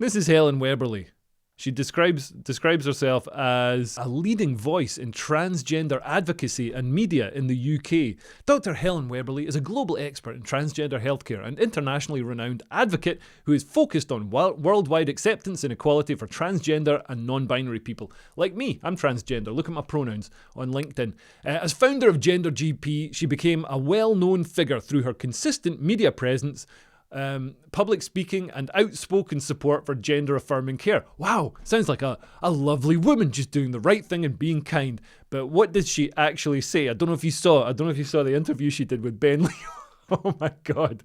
This is Helen Webberley. She describes herself as a leading voice in transgender advocacy and media in the UK. Dr. Helen Webberley is a global expert in transgender healthcare and internationally renowned advocate who is focused on worldwide acceptance and equality for transgender and non-binary people. Like me, I'm transgender. Look at my pronouns on LinkedIn. As founder of Gender GP, she became a well-known figure through her consistent media presence, public speaking and outspoken support for gender-affirming care. Wow, sounds like a lovely woman just doing the right thing and being kind. But what did she actually say? I don't know if you saw the interview she did with Ben Lee. Oh my god.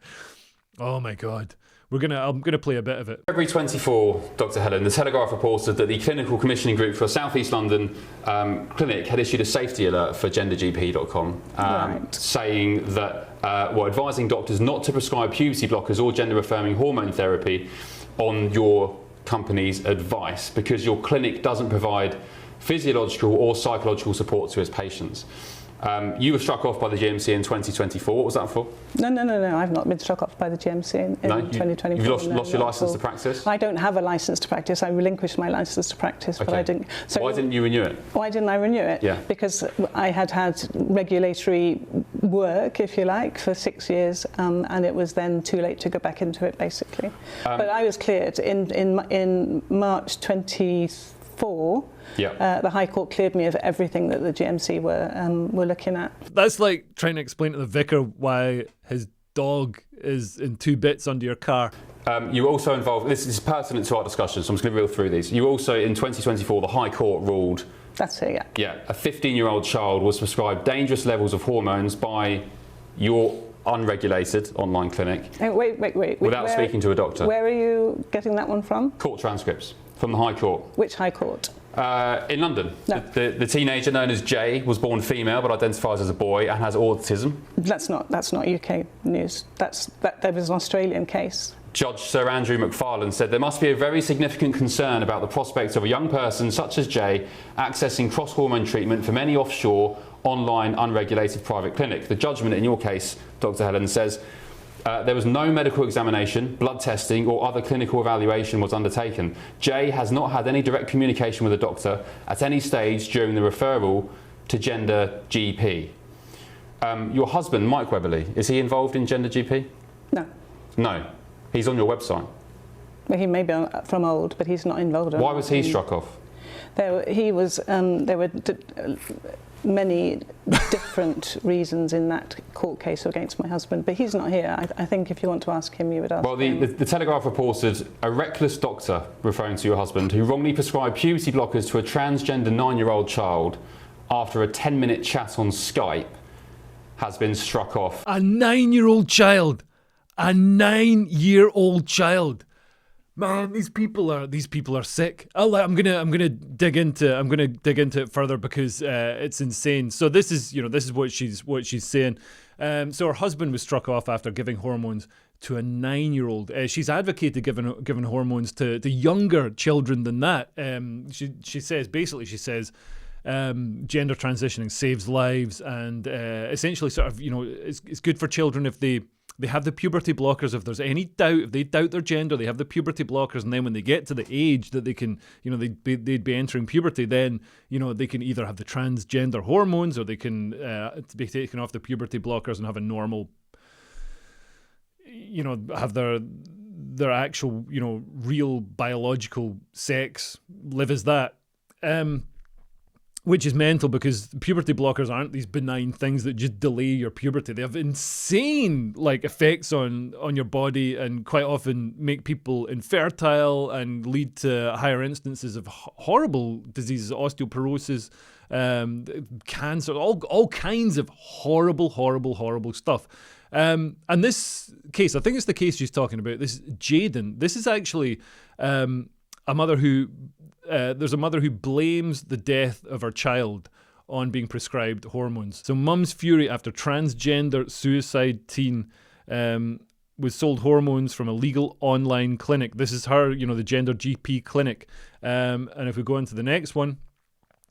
I'm gonna play a bit of it. February 24, Dr. Helen, the Telegraph reported that the Clinical Commissioning Group for a South East London clinic had issued a safety alert for gendergp.com, saying that, advising doctors not to prescribe puberty blockers or gender-affirming hormone therapy on your company's advice because your clinic doesn't provide physiological or psychological support to its patients. You were struck off by the GMC in 2024. What was that for? No. I've not been struck off by the GMC in 2024. You've lost your licence to practice? I don't have a licence to practice. I relinquished my licence to practice, but I didn't. So why didn't you renew it? Why didn't I renew it? Yeah. Because I had regulatory work, if you like, for 6 years, and it was then too late to go back into it, basically. But I was cleared in March 24. Yeah. The High Court cleared me of everything that the GMC were looking at. That's like trying to explain to the vicar why his dog is in 2 bits under your car. You were also involved, this is pertinent to our discussion, so I'm just going to reel through these. You also, in 2024, the High Court ruled... That's it, yeah. Yeah, a 15-year-old child was prescribed dangerous levels of hormones by your unregulated online clinic. Wait. Without speaking to a doctor. Where are you getting that one from? Court transcripts from the High Court. Which High Court? In London. No. The teenager known as Jay was born female but identifies as a boy and has autism. That's not UK news. That was an Australian case. Judge Sir Andrew McFarlane said there must be a very significant concern about the prospect of a young person such as Jay accessing cross-hormone treatment from any offshore, online, unregulated private clinic. The judgment in your case, Dr. Helen, says there was no medical examination, blood testing or other clinical evaluation was undertaken. Jay has not had any direct communication with a doctor at any stage during the referral to Gender GP. Your husband, Mike Webberley, is he involved in Gender GP? No. No. He's on your website. Well, he may be from old, but he's not involved. Why was he struck off? There were many different reasons in that court case against my husband, but he's not here. I think if you want to ask him, you would ask him. Well, the Telegraph reported a reckless doctor, referring to your husband, who wrongly prescribed puberty blockers to a transgender 9-year-old child after a 10-minute chat on Skype has been struck off. A 9-year-old child! A 9-year-old child! Man, these people are sick. I'm gonna dig into it further because it's insane. So this is what she's saying. So her husband was struck off after giving hormones to a 9-year-old. She's advocated giving hormones to younger children than that. She says gender transitioning saves lives and essentially sort of it's good for children if they have the puberty blockers. If there's any doubt, if they doubt their gender, they have the puberty blockers, and then when they get to the age that they can, they'd be entering puberty, then, they can either have the transgender hormones or they can be taken off the puberty blockers and have a normal, have their actual, real biological sex, live as that. Which is mental because puberty blockers aren't these benign things that just delay your puberty. They have insane effects on your body and quite often make people infertile and lead to higher instances of horrible diseases, osteoporosis, cancer, all kinds of horrible stuff. And this case, I think it's the case she's talking about, this Jaden, this is actually a mother who... there's a mother who blames the death of her child on being prescribed hormones. So mum's fury after transgender suicide teen was sold hormones from a legal online clinic. This is her, the Gender GP clinic. And if we go into the next one,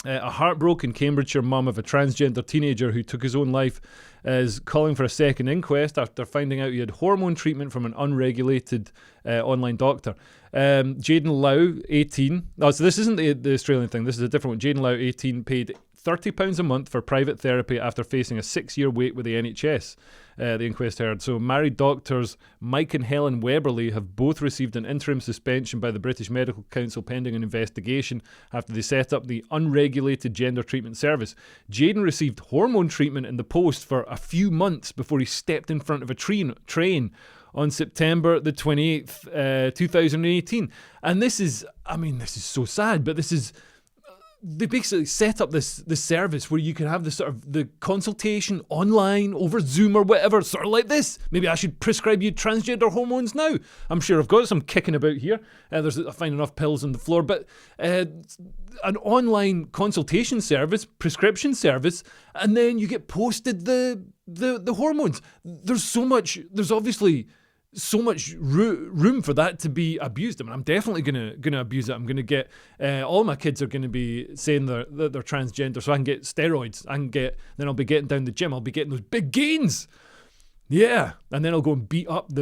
a heartbroken Cambridgeshire mum of a transgender teenager who took his own life is calling for a second inquest after finding out he had hormone treatment from an unregulated online doctor. Jaden Lau, 18. Oh, so this isn't the Australian thing. This is a different one. Jaden Lau, 18, paid £30 a month for private therapy after facing a 6-year wait with the NHS, the inquest heard. So married doctors Mike and Helen Webberley have both received an interim suspension by the British Medical Council pending an investigation after they set up the unregulated gender treatment service. Jaden received hormone treatment in the post for a few months before he stepped in front of a train on September the 28th, 2018. And this is so sad, but they basically set up this service where you can have this sort of the consultation online over Zoom or whatever, sort of like this. Maybe I should prescribe you transgender hormones now. I'm sure I've got some kicking about here. I find enough pills on the floor, but an online consultation service, prescription service, and then you get posted the hormones. There's obviously so much room for that to be abused. I mean, I'm definitely gonna abuse it. I'm gonna get all my kids are gonna be saying that they're transgender, so I can get steroids. Then I'll be getting down the gym. I'll be getting those big gains. Yeah, and then I'll go and beat up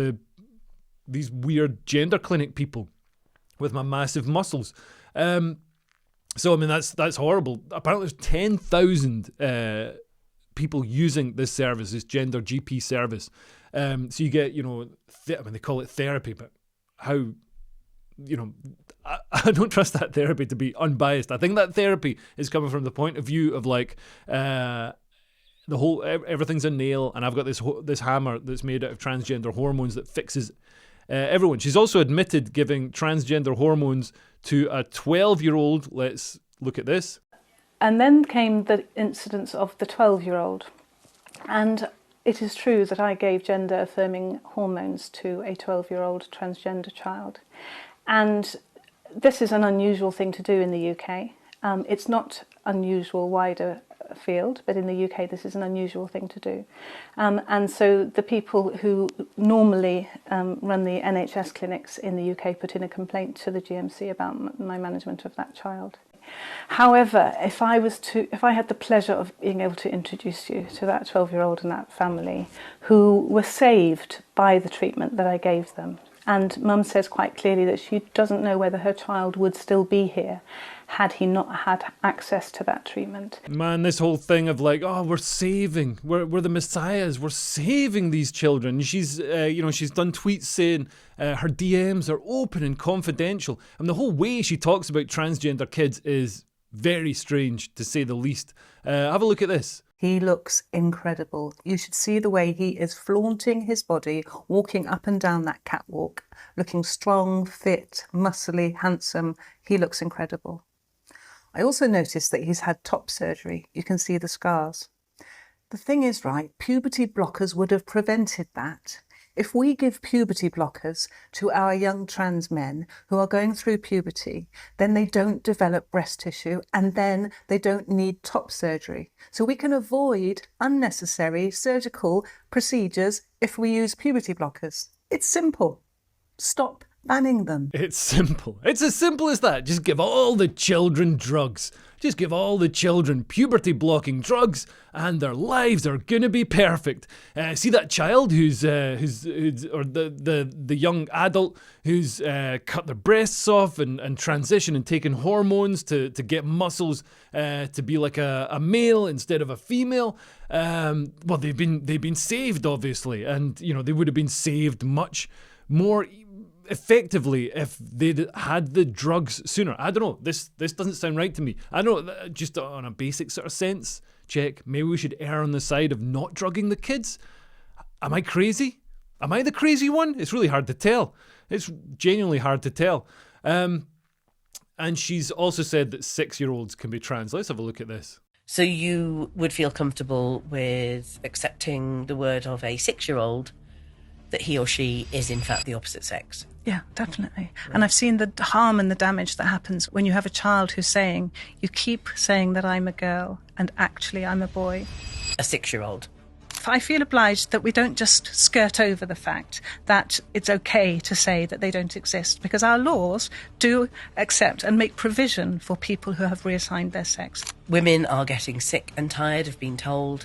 these weird gender clinic people with my massive muscles. So I mean, that's horrible. Apparently, there's 10,000 people using this service, this gender GP service. So you get, they call it therapy, but how, I don't trust that therapy to be unbiased. I think that therapy is coming from the point of view of like, everything's a nail, and I've got this hammer that's made out of transgender hormones that fixes everyone. She's also admitted giving transgender hormones to a 12-year-old. Let's look at this. And then came the incidence of the 12-year-old. And it is true that I gave gender-affirming hormones to a 12-year-old transgender child. And this is an unusual thing to do in the UK. It's not unusual wider field, but in the UK this is an unusual thing to do. And so the people who normally run the NHS clinics in the UK put in a complaint to the GMC about my management of that child. However, if I had the pleasure of being able to introduce you to that 12-year-old and that family who were saved by the treatment that I gave them, and Mum says quite clearly that she doesn't know whether her child would still be here had he not had access to that treatment. Man, this whole thing of like, we're the messiahs, we're saving these children. She's, she's done tweets saying her DMs are open and confidential. And the whole way she talks about transgender kids is very strange, to say the least. Have a look at this. He looks incredible. You should see the way he is flaunting his body, walking up and down that catwalk, looking strong, fit, muscly, handsome. He looks incredible. I also noticed that he's had top surgery. You can see the scars. The thing is, right, puberty blockers would have prevented that. If we give puberty blockers to our young trans men who are going through puberty, then they don't develop breast tissue and then they don't need top surgery. So we can avoid unnecessary surgical procedures if we use puberty blockers. It's simple. Stop banning them. It's simple. It's as simple as that. Just give all the children drugs. Just give all the children puberty-blocking drugs, and their lives are gonna be perfect. See that child who's or the young adult who's cut their breasts off and transitioned and taken hormones to get muscles to be like a male instead of a female. Well, they've been saved, obviously, and they would have been saved much more effectively if they'd had the drugs sooner. I don't know, this doesn't sound right to me. I know, just on a basic sort of sense check, maybe we should err on the side of not drugging the kids. Am I crazy? Am I the crazy one? It's really hard to tell. It's genuinely hard to tell. And she's also said that 6-year-olds can be trans. Let's have a look at this. So you would feel comfortable with accepting the word of a 6-year-old that he or she is in fact the opposite sex? Yeah, definitely. Right. And I've seen the harm and the damage that happens when you have a child who's saying, you keep saying that I'm a girl and actually I'm a boy. A 6-year-old. I feel obliged that we don't just skirt over the fact that it's okay to say that they don't exist, because our laws do accept and make provision for people who have reassigned their sex. Women are getting sick and tired of being told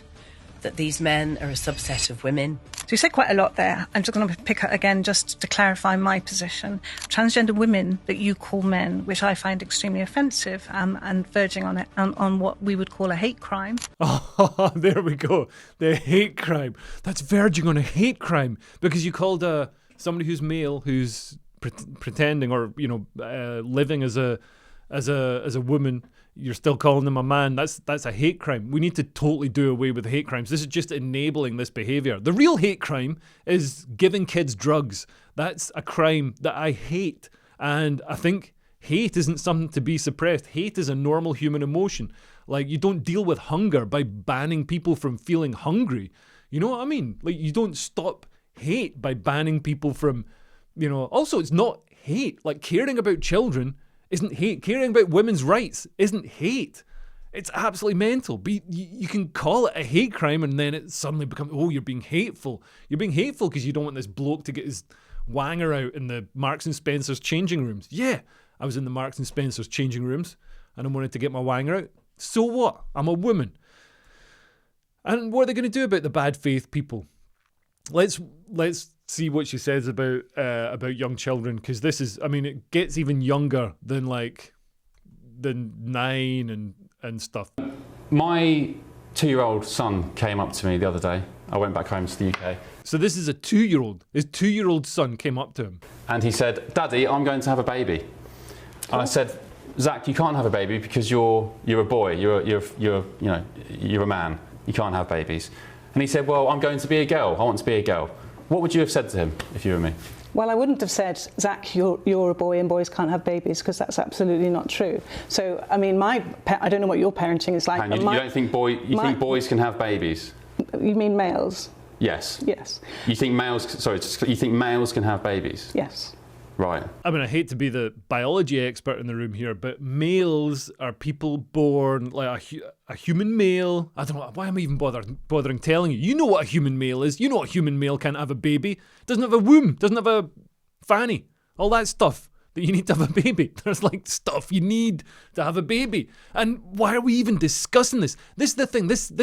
that these men are a subset of women. So you said quite a lot there. I'm just going to pick up again just to clarify my position. Transgender women that you call men, which I find extremely offensive and verging on what we would call a hate crime. Oh, there we go. The hate crime. That's verging on a hate crime because you called somebody who's male, who's pretending or living as a woman. You're still calling them a man. That's a hate crime. We need to totally do away with hate crimes. This is just enabling this behaviour. The real hate crime is giving kids drugs. That's a crime that I hate. And I think hate isn't something to be suppressed. Hate is a normal human emotion. Like, you don't deal with hunger by banning people from feeling hungry. You know what I mean? Like, you don't stop hate by banning people from, Also, it's not hate. Like, caring about children isn't hate. Caring about women's rights isn't hate. It's absolutely mental. But you can call it a hate crime and then it suddenly becomes, you're being hateful. You're being hateful because you don't want this bloke to get his wanger out in the Marks and Spencer's changing rooms. Yeah, I was in the Marks and Spencer's changing rooms and I wanted to get my wanger out. So what? I'm a woman. And what are they going to do about the bad faith people? Let's see what she says about young children, because this is, it gets even younger than 9 and stuff. My 2-year-old son came up to me the other day. I went back home to the UK. So this is a 2-year-old. His 2-year-old son came up to him. And he said, "Daddy, I'm going to have a baby." And I said, "Zach, you can't have a baby because you're a boy. You're a man. You can't have babies." And he said, "Well, I'm going to be a girl. I want to be a girl." What would you have said to him if you were me? Well, I wouldn't have said, "Zach, you're a boy and boys can't have babies," because that's absolutely not true. So, I don't know what your parenting is like. You don't think think boys can have babies? You mean males? Yes. Yes. You think males can have babies? Yes. Right. I hate to be the biology expert in the room here, but males are people born like a human male. I don't know, why am I even bothering telling you? You know what a human male is. You know a human male can't have a baby. Doesn't have a womb, doesn't have a fanny. All that stuff that you need to have a baby. There's stuff you need to have a baby. And why are we even discussing this? This is the thing. This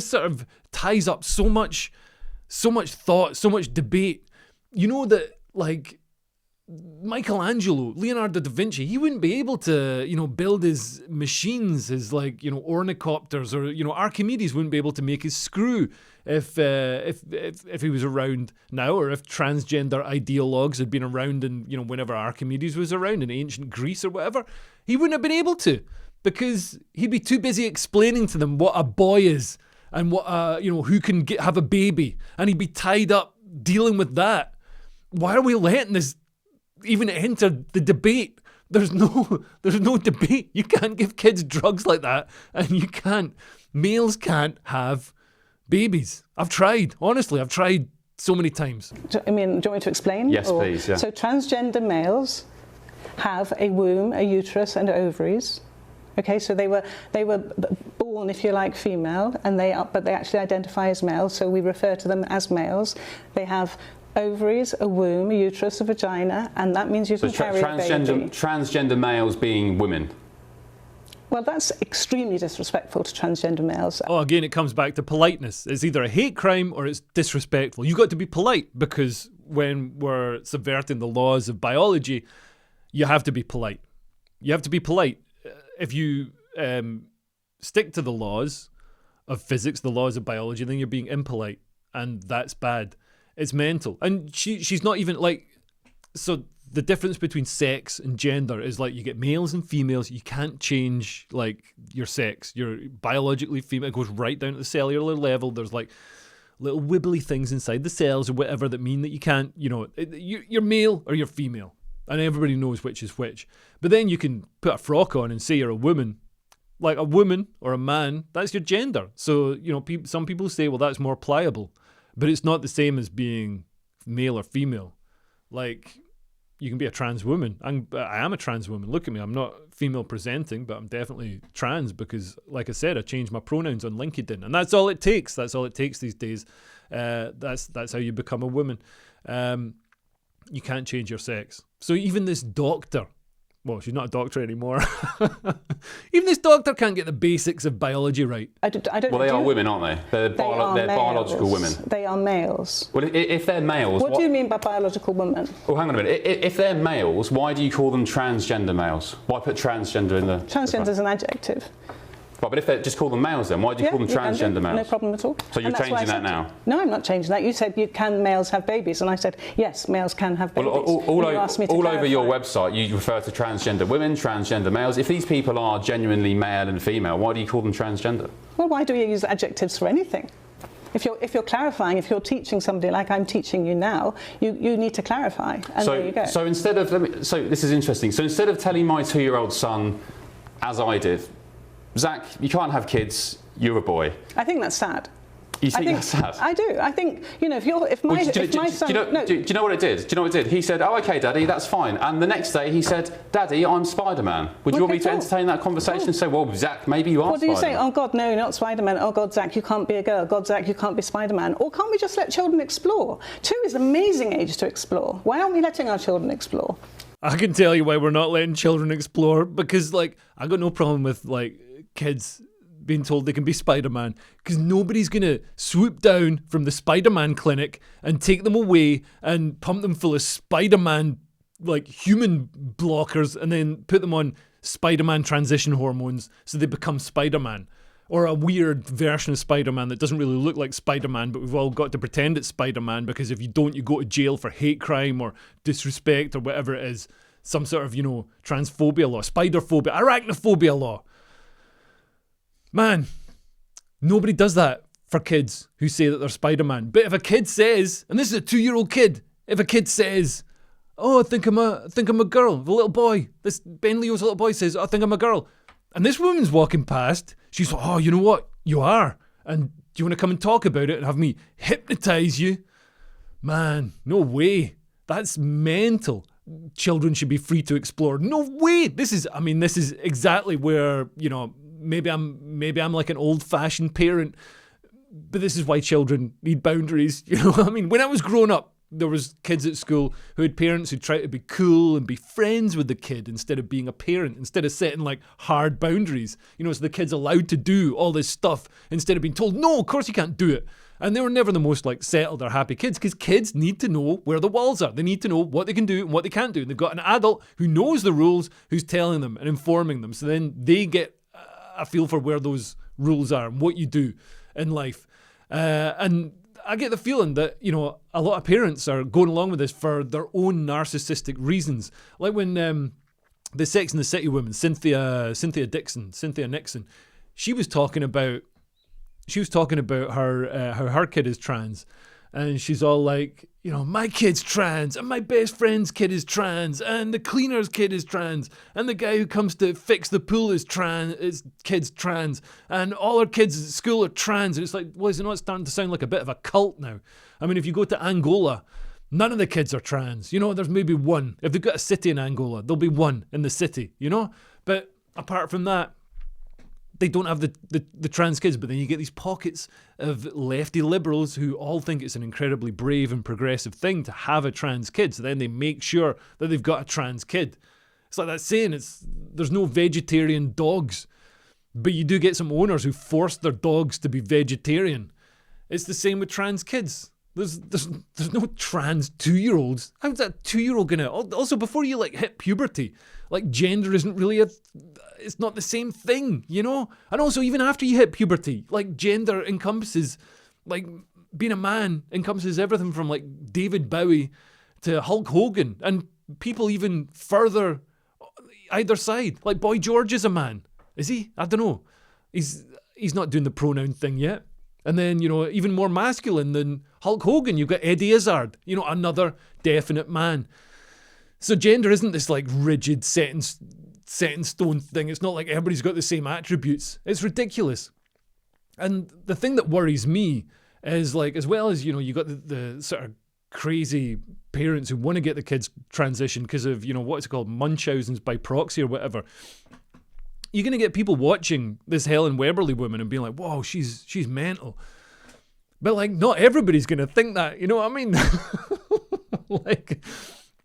sort of ties up so much thought, so much debate. You know that Michelangelo, Leonardo da Vinci, he wouldn't be able to, build his machines, his ornithopters, or Archimedes wouldn't be able to make his screw if he was around now, or if transgender ideologues had been around in, whenever Archimedes was around in ancient Greece or whatever. He wouldn't have been able to, because he'd be too busy explaining to them what a boy is and what who can have a baby, and he'd be tied up dealing with that. Why are we letting this even enter the debate? There's no debate. You can't give kids drugs like that, and males can't have babies. I've tried, honestly, I've tried so many times. Do you want me to explain? Yes, please. Yeah. So transgender males have a womb, a uterus, and ovaries. Okay, so they were born, if you like, female, but they actually identify as males. So we refer to them as males. They have ovaries, a womb, a uterus, a vagina, and that means you can carry a baby. Transgender males being women. Well, that's extremely disrespectful to transgender males. Oh, again, it comes back to politeness. It's either a hate crime or it's disrespectful. You've got to be polite, because when we're subverting the laws of biology, you have to be polite. You have to be polite. If you stick to the laws of physics, the laws of biology, then you're being impolite, and that's bad. It's mental. And she's not even so the difference between sex and gender is you get males and females. You can't change your sex. You're biologically female. It goes right down to the cellular level. There's little wibbly things inside the cells or whatever that mean that you can't, you're male or you're female. And everybody knows which is which. But then you can put a frock on and say you're a woman. Like a woman or a man, that's your gender. So, some people say, well, that's more pliable. But it's not the same as being male or female. You can be a trans woman. I am a trans woman. Look at me. I'm not female presenting, but I'm definitely trans because, like I said, I changed my pronouns on LinkedIn. And that's all it takes. That's all it takes these days. That's how you become a woman. You can't change your sex. So even this doctor Well, she's not a doctor anymore. Even this doctor can't get the basics of biology right. I don't Well, they are women, aren't they? They're biological women. They are males. Well, if they're males... What do you mean by biological women? Well, hang on a minute. If they're males, why do you call them transgender males? Why put transgender in the... Transgender is an adjective. Right, but if they just call them males then, why do you call them transgender males? No problem at all. So you're changing that now? No, I'm not changing that. You said, can males have babies? And I said, yes, males can have babies. Well, all over your website, you refer to transgender women, transgender males. If these people are genuinely male and female, why do you call them transgender? Well, why do you use adjectives for anything? If you're clarifying, if you're teaching somebody like I'm teaching you now, you need to clarify, and there you go. So instead of, so this is interesting. So instead of telling my 2-year-old son, as I did, Zach, you can't have kids, you're a boy. I think that's sad. You think that's sad? I do. I think, if my son... Do you know what it did? Do you know what it did? He said, oh, OK, Daddy, that's fine. And the next day he said, Daddy, I'm Spider-Man. Would you want me to entertain that conversation and say, well, Zach, maybe you are Spider-Man? What do you say? Oh, God, no, not Spider-Man. Oh, God, Zach, you can't be a girl. God, Zach, you can't be Spider-Man. Or can't we just let children explore? 2 is an amazing age to explore. Why aren't we letting our children explore? I can tell you why we're not letting children explore, because, I got no problem with, kids being told they can be Spider-Man, because nobody's going to swoop down from the Spider-Man clinic and take them away and pump them full of Spider-Man, human blockers, and then put them on Spider-Man transition hormones so they become Spider-Man. Or a weird version of Spider-Man that doesn't really look like Spider-Man, but we've all got to pretend it's Spider-Man, because if you don't, you go to jail for hate crime or disrespect or whatever it is. Some sort of, transphobia law, spider-phobia, arachnophobia law. Man, nobody does that for kids who say that they're Spider-Man. But if a kid says, and this is a 2-year-old kid, if a kid says, oh, I think I'm a girl, the little boy, this Ben Leo's little boy says, I think I'm a girl. And this woman's walking past, she's like, oh, you know what? You are. And do you want to come and talk about it and have me hypnotise you? Man, no way. That's mental. Children should be free to explore. No way. This is exactly where, maybe I'm like an old-fashioned parent, but this is why children need boundaries. When I was growing up, there was kids at school who had parents who tried to be cool and be friends with the kid instead of being a parent, instead of setting hard boundaries. So the kid's allowed to do all this stuff instead of being told, no, of course you can't do it. And they were never the most settled or happy kids, because kids need to know where the walls are. They need to know what they can do and what they can't do. And they've got an adult who knows the rules, who's telling them and informing them. So then they get a feel for where those rules are and what you do in life. And I get the feeling that, a lot of parents are going along with this for their own narcissistic reasons. Like when the Sex and the City woman, Cynthia Nixon, she was talking about her how her kid is trans. And she's all like, my kid's trans, and my best friend's kid is trans, and the cleaner's kid is trans, and the guy who comes to fix the pool is kid's trans, and all our kids at school are trans. And it's like, well, is it not starting to sound like a bit of a cult now? If you go to Angola, none of the kids are trans. There's maybe one. If they've got a city in Angola, there'll be one in the city, But apart from that, they don't have the trans kids. But then you get these pockets of lefty liberals who all think it's an incredibly brave and progressive thing to have a trans kid. So then they make sure that they've got a trans kid. It's like that saying, there's no vegetarian dogs. But you do get some owners who force their dogs to be vegetarian. It's the same with trans kids. There's no trans 2-year-olds. How's that 2-year-old gonna... Also, before you hit puberty, gender isn't really it's not the same thing, And also, even after you hit puberty, gender encompasses, being a man encompasses everything from David Bowie to Hulk Hogan, and people even further either side. Boy George is a man. Is he? I don't know. He's not doing the pronoun thing yet. And then, even more masculine than Hulk Hogan, you've got Eddie Izzard, another definite man. So gender isn't this rigid set in stone thing. It's not like everybody's got the same attributes. It's ridiculous. And the thing that worries me is as well as, you got the sort of crazy parents who want to get the kids transitioned because of, what's it called, Munchausen's by proxy or whatever. You're going to get people watching this Helen Webberley woman and being like, whoa, she's mental. But not everybody's going to think that, you know what I mean?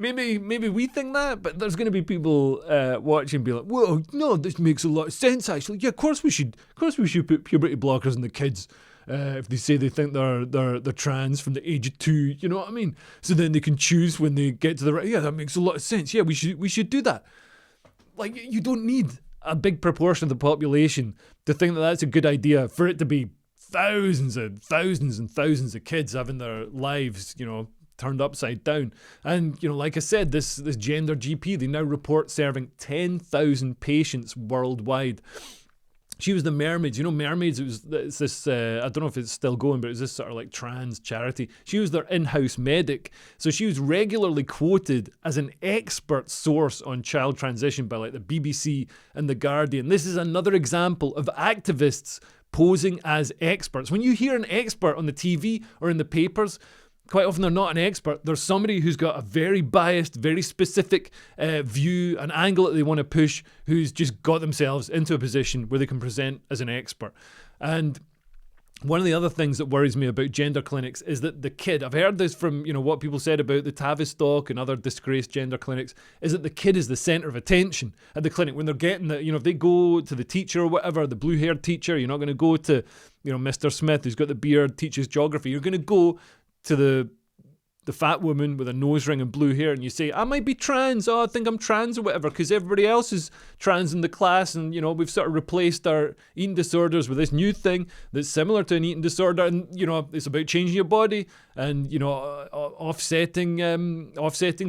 maybe we think that, but there's going to be people watching and be like, "Whoa, no, this makes a lot of sense. Actually, yeah, of course we should put puberty blockers in the kids if they say they think they're trans from the age of 2. You know what I mean? So then they can choose when they get to the right. Yeah, that makes a lot of sense. Yeah, we should do that. Like, you don't need a big proportion of the population to think that that's a good idea for it to be thousands and thousands and thousands of kids having their lives, turned upside down. And, like I said, this gender GP, they now report serving 10,000 patients worldwide. She was the Mermaids. Mermaids, it's this, I don't know if it's still going, but it was this sort of like trans charity. She was their in-house medic. So she was regularly quoted as an expert source on child transition by like the BBC and The Guardian. This is another example of activists posing as experts. When you hear an expert on the TV or in the papers, quite often they're not an expert. There's somebody who's got a very biased, very specific view, an angle that they want to push, who's just got themselves into a position where they can present as an expert. And one of the other things that worries me about gender clinics is that the kid, I've heard this from, what people said about the Tavistock and other disgraced gender clinics, is that the kid is the centre of attention at the clinic. When they're getting if they go to the teacher or whatever, the blue-haired teacher, you're not going to go to, Mr. Smith, who's got the beard, teaches geography. You're going to go to the fat woman with a nose ring and blue hair, and you say, I might be trans, I think I'm trans or whatever, because everybody else is trans in the class, and we've sort of replaced our eating disorders with this new thing that's similar to an eating disorder, and it's about changing your body and offsetting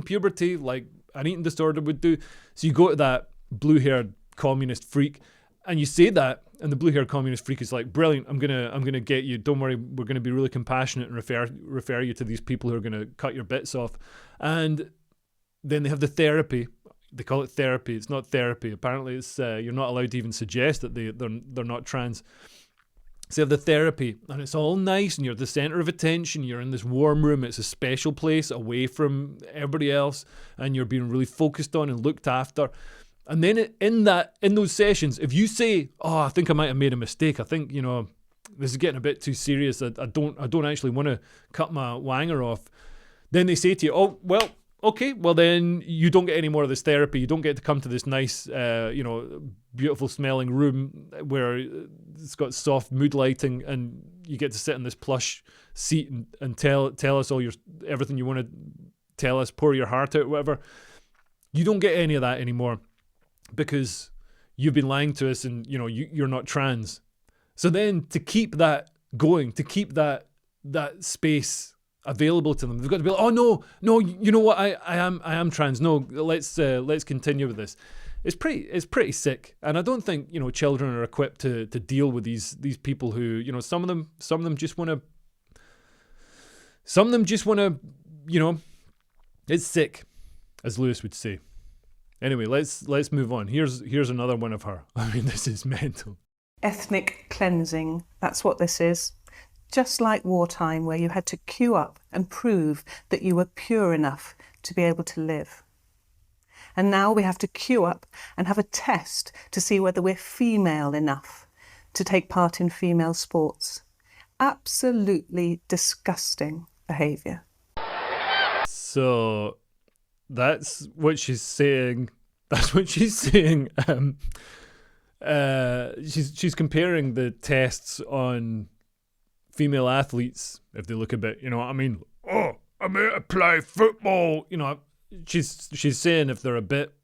puberty like an eating disorder would do. So you go to that blue-haired communist freak and you say that, and the blue-haired communist freak is like, brilliant, I'm gonna get you, don't worry, we're gonna be really compassionate and refer you to these people who are gonna cut your bits off. And then they have the therapy. They call it therapy. It's not therapy. Apparently it's you're not allowed to even suggest that they're not trans. So you have the therapy, and it's all nice, and you're the centre of attention. You're in this warm room. It's a special place away from everybody else, and you're being really focused on and looked after. And then in those sessions, if you say, "Oh, I think I might have made a mistake. I think this is getting a bit too serious. I don't actually want to cut my wanger off," then they say to you, "Oh, well, okay. Well, then you don't get any more of this therapy. You don't get to come to this nice, beautiful smelling room where it's got soft mood lighting, and you get to sit in this plush seat and tell us all everything you want to tell us. Pour your heart out, whatever. You don't get any of that anymore." Because you've been lying to us, and you're not trans. So then, to keep that going, to keep that space available to them, they've got to be like, "Oh no, you know what? I am trans. No, let's continue with this." It's pretty sick, and I don't think children are equipped to deal with these people who some of them just want to it's sick, as Lewis would say. Anyway, let's move on. Here's another one of her. I mean, this is mental. Ethnic cleansing, that's what this is. Just like wartime, where you had to queue up and prove that you were pure enough to be able to live. And now we have to queue up and have a test to see whether we're female enough to take part in female sports. Absolutely disgusting behaviour. So that's what she's saying. She's comparing the tests on female athletes if they look a bit, oh, I'm here to play football. She's saying if they're a bit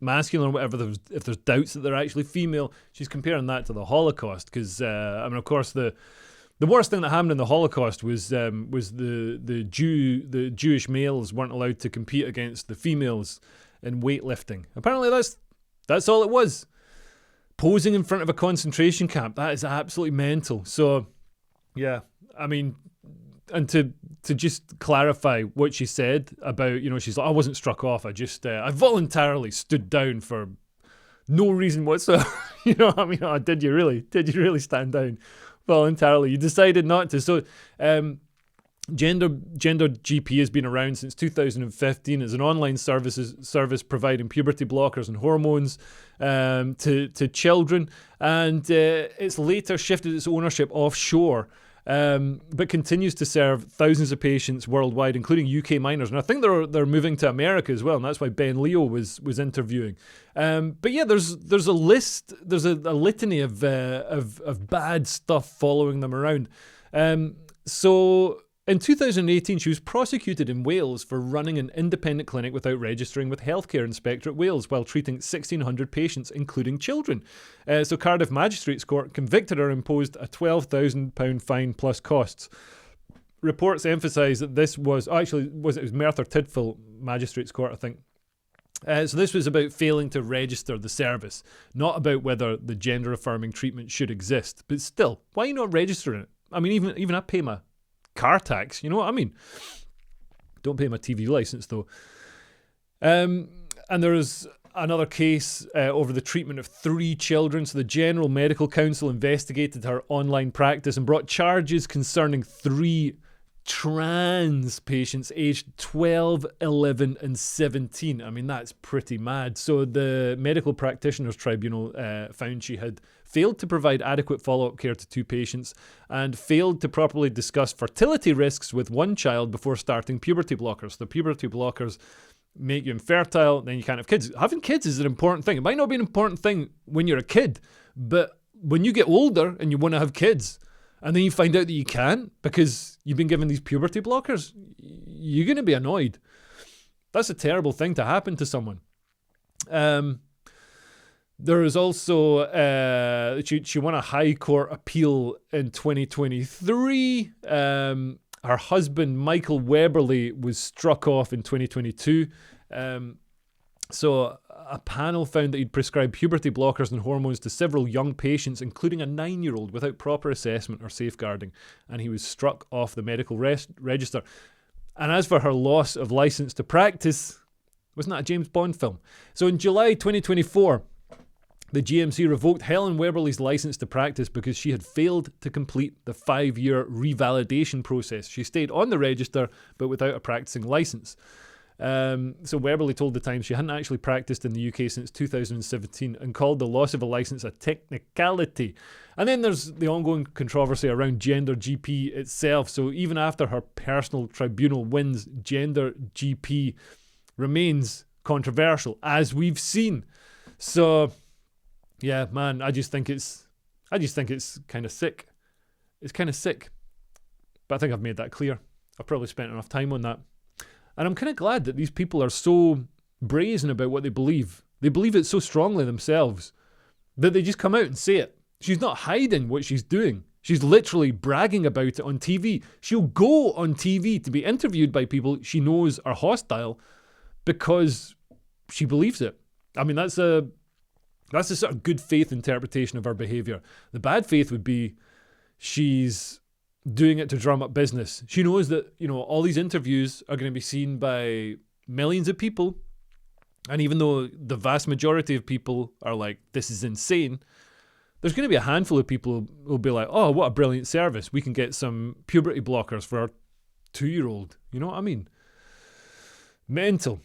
masculine or whatever, if there's doubts that they're actually female, she's comparing that to the Holocaust. Because of course the worst thing that happened in the Holocaust was the Jewish males weren't allowed to compete against the females in weightlifting. Apparently that's all it was. Posing in front of a concentration camp. That is absolutely mental. So yeah, and to just clarify what she said about, she's like, I wasn't struck off. I just I voluntarily stood down for no reason whatsoever. Oh, did you really stand down? Voluntarily, you decided not to. So Gender GP has been around since 2015 as an online service providing puberty blockers and hormones to children, and it's later shifted its ownership offshore but continues to serve thousands of patients worldwide, including UK minors. And I think they're moving to America as well, and that's why Ben Leo was interviewing. But yeah, there's a list, there's a litany of bad stuff following them around. So in 2018, she was prosecuted in Wales for running an independent clinic without registering with Healthcare Inspectorate Wales while treating 1,600 patients, including children. So Cardiff Magistrates Court convicted her and imposed a £12,000 fine plus costs. Reports emphasise that this was Merthyr Tydfil Magistrates Court, I think. So this was about failing to register the service, not about whether the gender-affirming treatment should exist. But still, why are you not registering it? I mean, even I pay my car tax, you know what I mean? Don't pay my TV license though. And there was another case over the treatment of 3 children. So the General Medical Council investigated her online practice and brought charges concerning 3 trans patients aged 12, 11 and 17. I mean, that's pretty mad. So the Medical Practitioners Tribunal found she had failed to provide adequate follow-up care to 2 patients and failed to properly discuss fertility risks with 1 child before starting puberty blockers. The puberty blockers make you infertile, then you can't have kids. Having kids is an important thing. It might not be an important thing when you're a kid, but when you get older and you want to have kids, and then you find out that you can't because you've been given these puberty blockers, you're going to be annoyed. That's a terrible thing to happen to someone. There is also, she won a High Court appeal in 2023. Her husband, Michael Webberley, was struck off in 2022. So a panel found that he'd prescribed puberty blockers and hormones to several young patients, including a 9-year-old, without proper assessment or safeguarding, and he was struck off the medical register. And as for her loss of license to practice, wasn't that a James Bond film? So in July 2024, the GMC revoked Helen Webberley's license to practice because she had failed to complete the 5-year revalidation process. She stayed on the register, but without a practicing license. So Webberley told The Times she hadn't actually practiced in the UK since 2017 and called the loss of a license a technicality. And then there's the ongoing controversy around Gender GP itself. So even after her personal tribunal wins, Gender GP remains controversial, as we've seen. So yeah, man, I just think it's kind of sick. It's kind of sick. But I think I've made that clear. I've probably spent enough time on that. And I'm kind of glad that these people are so brazen about what they believe. They believe it so strongly themselves that they just come out and say it. She's not hiding what she's doing. She's literally bragging about it on TV. She'll go on TV to be interviewed by people she knows are hostile because she believes it. I mean, that's a sort of good faith interpretation of her behaviour. The bad faith would be she's doing it to drum up business. She knows that, you know, all these interviews are going to be seen by millions of people. And even though the vast majority of people are like, this is insane, there's going to be a handful of people who'll be like, oh, what a brilliant service. We can get some puberty blockers for our 2-year-old. You know what I mean? Mental.